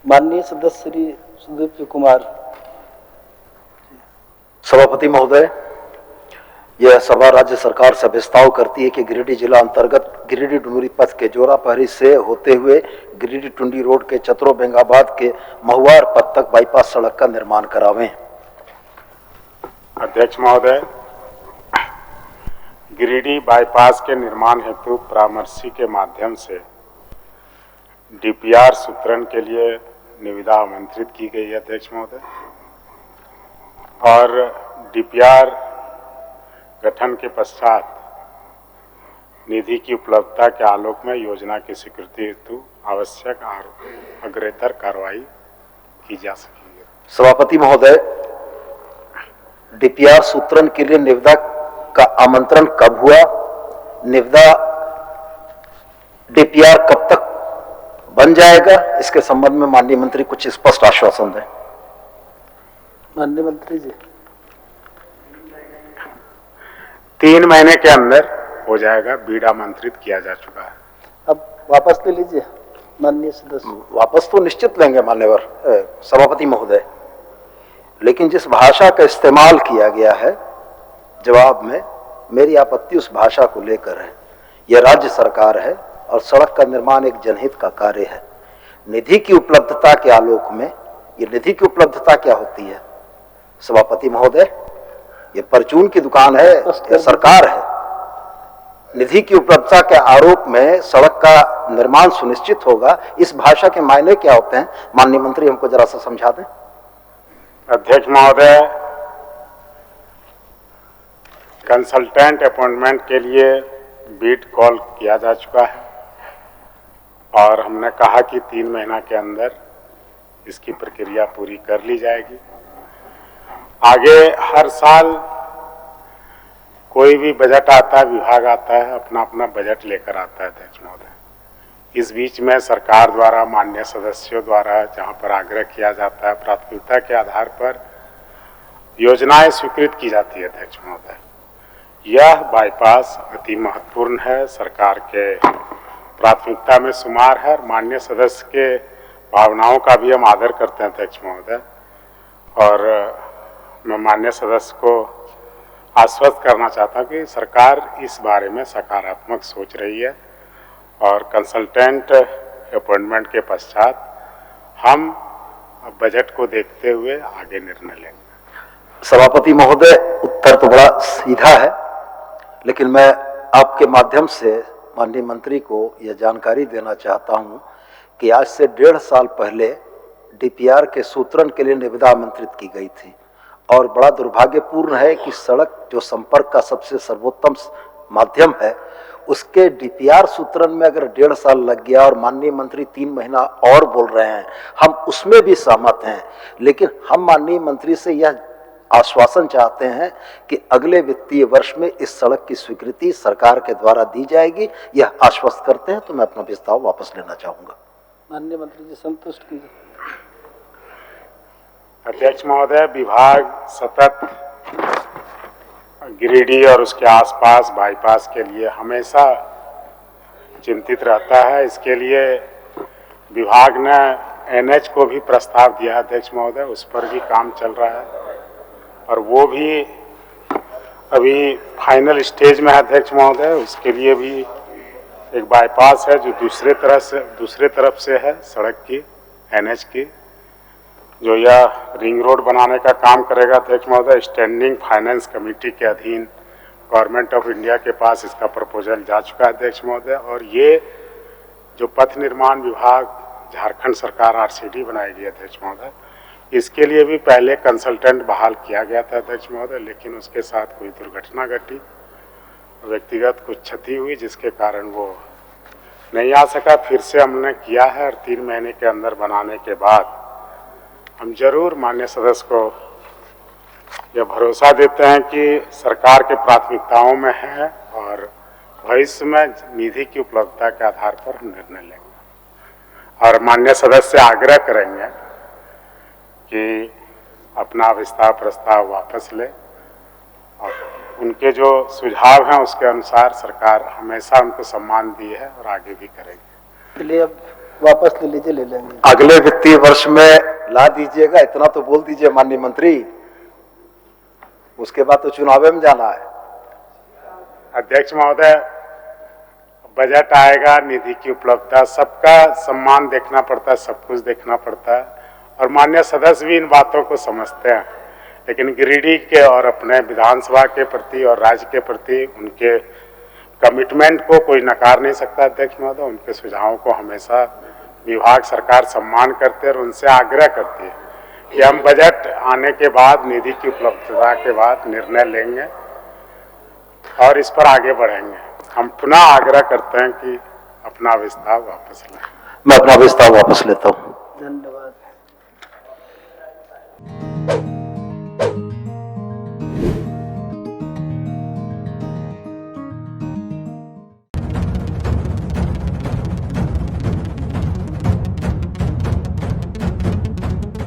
माननीय सदस्य श्री सुदीप कुमार। सभापति महोदय, यह सभा राज्य सरकार से प्रस्ताव करती है कि गिरिडीह जिला अंतर्गत गिरिडीह डुमरी पथ के जोरापहरी से होते हुए गिरिडीह टुंडी रोड के चतरो बेंगाबाद के महुआर पथ तक बाईपास सड़क का निर्माण करावें। अध्यक्ष महोदय, गिरिडीह बाईपास के निर्माण हेतु परामर्शी के माध्यम से डीपीआर सूत्रण के लिए निविदा आमंत्रित की गई है अध्यक्ष महोदय, और डीपीआर गठन के पश्चात निधि की उपलब्धता के आलोक में योजना की स्वीकृति हेतु आवश्यक अग्रेतर कार्रवाई की जा सकेगी। सभापति महोदय, डीपीआर सूत्रण के लिए निविदा का आमंत्रण कब हुआ? निविदा डीपीआर कब तक बन जाएगा? इसके संबंध में माननीय मंत्री कुछ स्पष्ट आश्वासन दें। माननीय मंत्री जी, 3 महीने के अंदर हो जाएगा, बीड आमंत्रित किया जा चुका है। अब वापस ले लीजिए माननीय सदस्य। वापस तो निश्चित लेंगे मान्यवर सभापति महोदय, लेकिन जिस भाषा का इस्तेमाल किया गया है जवाब में, मेरी आपत्ति उस भाषा को लेकर है। यह राज्य सरकार है और सड़क का निर्माण एक जनहित का कार्य है। निधि की उपलब्धता के आलोक में, ये निधि की उपलब्धता क्या होती है सभापति महोदय? ये परचून की दुकान है या सरकार है? निधि की उपलब्धता के आरोप में सड़क का निर्माण सुनिश्चित होगा, इस भाषा के मायने क्या होते हैं? माननीय मंत्री हमको जरा सा समझा दें। अध्यक्ष महोदय, कंसल्टेंट अपॉइंटमेंट के लिए बीड कॉल किया जा चुका है और हमने कहा कि 3 महीना के अंदर इसकी प्रक्रिया पूरी कर ली जाएगी। आगे हर साल कोई भी बजट आता है, विभाग आता है, अपना अपना बजट लेकर आता है अध्यक्ष महोदय। इस बीच में सरकार द्वारा, माननीय सदस्यों द्वारा जहां पर आग्रह किया जाता है, प्राथमिकता के आधार पर योजनाएं स्वीकृत की जाती है अध्यक्ष महोदय। यह बाईपास अति महत्वपूर्ण है, सरकार के प्राथमिकता में शुमार है। माननीय सदस्य के भावनाओं का भी हम आदर करते हैं अध्यक्ष महोदय, और मैं माननीय सदस्य को आश्वस्त करना चाहता हूं कि सरकार इस बारे में सकारात्मक सोच रही है और कंसल्टेंट अपॉइंटमेंट के पश्चात हम बजट को देखते हुए आगे निर्णय लेंगे। सभापति महोदय, उत्तर तो बड़ा सीधा है, लेकिन मैं आपके माध्यम से माननीय मंत्री को यह जानकारी देना चाहता हूं कि आज से 1.5 साल पहले डीपीआर के सूत्रण के लिए निविदा आमंत्रित की गई थी, और बड़ा दुर्भाग्यपूर्ण है कि सड़क जो संपर्क का सबसे सर्वोत्तम माध्यम है, उसके डीपीआर सूत्रण में अगर 1.5 साल लग गया और माननीय मंत्री 3 महीना और बोल रहे हैं, हम उसमें भी सहमत हैं, लेकिन हम माननीय मंत्री से यह आश्वासन चाहते हैं कि अगले वित्तीय वर्ष में इस सड़क की स्वीकृति सरकार के द्वारा दी जाएगी। यह आश्वस्त करते हैं तो मैं अपना प्रस्ताव वापस लेना चाहूंगा। माननीय मंत्री जी, संतुष्ट कीजिए। अध्यक्ष महोदय, विभाग सतत गिरिडीह और उसके आसपास बाईपास के लिए हमेशा चिंतित रहता है। इसके लिए विभाग ने एनएच को भी प्रस्ताव दिया अध्यक्ष महोदय, उस पर भी काम चल रहा है और वो भी अभी फाइनल स्टेज में है अध्यक्ष महोदय। उसके लिए भी एक बाईपास है जो दूसरे तरफ से है सड़क की, एनएच की, जो यह रिंग रोड बनाने का काम करेगा अध्यक्ष महोदय। स्टैंडिंग फाइनेंस कमेटी के अधीन गवर्नमेंट ऑफ इंडिया के पास इसका प्रपोजल जा चुका है अध्यक्ष महोदय, और ये जो पथ निर्माण विभाग झारखंड सरकार आरसीडी बनाएगी अध्यक्ष महोदय, इसके लिए भी पहले कंसल्टेंट बहाल किया गया था अध्यक्ष महोदय, लेकिन उसके साथ कोई दुर्घटना घटी, व्यक्तिगत कुछ क्षति हुई, जिसके कारण वो नहीं आ सका। फिर से हमने किया है और 3 महीने के अंदर बनाने के बाद हम जरूर माननीय सदस्य को यह भरोसा देते हैं कि सरकार के प्राथमिकताओं में है और भविष्य में निधि की उपलब्धता के आधार पर हम निर्णय लेंगे। और माननीय सदस्य आग्रह करेंगे कि अपना विस्तार प्रस्ताव वापस ले और उनके जो सुझाव हैं उसके अनुसार सरकार हमेशा उनको सम्मान दी है और आगे भी करेगी। चलिए, अब वापस ले लीजिए, ले लेंगे। अगले वित्तीय वर्ष में ला दीजिएगा, इतना तो बोल दीजिए माननीय मंत्री। उसके बाद तो चुनाव में जाना है। अध्यक्ष महोदय, बजट आएगा, निधि की उपलब्धता, सबका सम्मान देखना पड़ता है, सब कुछ देखना पड़ता है, और माननीय सदस्य भी इन बातों को समझते हैं। लेकिन गिरिडीह के और अपने विधानसभा के प्रति और राज्य के प्रति उनके कमिटमेंट को कोई नकार नहीं सकता। अध्यक्ष महोदय, उनके सुझावों को हमेशा विभाग सरकार सम्मान करते हैं और उनसे आग्रह करती है कि हम बजट आने के बाद, निधि की उपलब्धता के बाद निर्णय लेंगे और इस पर आगे बढ़ेंगे। हम पुनः आग्रह करते हैं कि अपना विस्तार वापस लें। मैं अपना विस्तार वापस लेता हूं। धन्यवाद।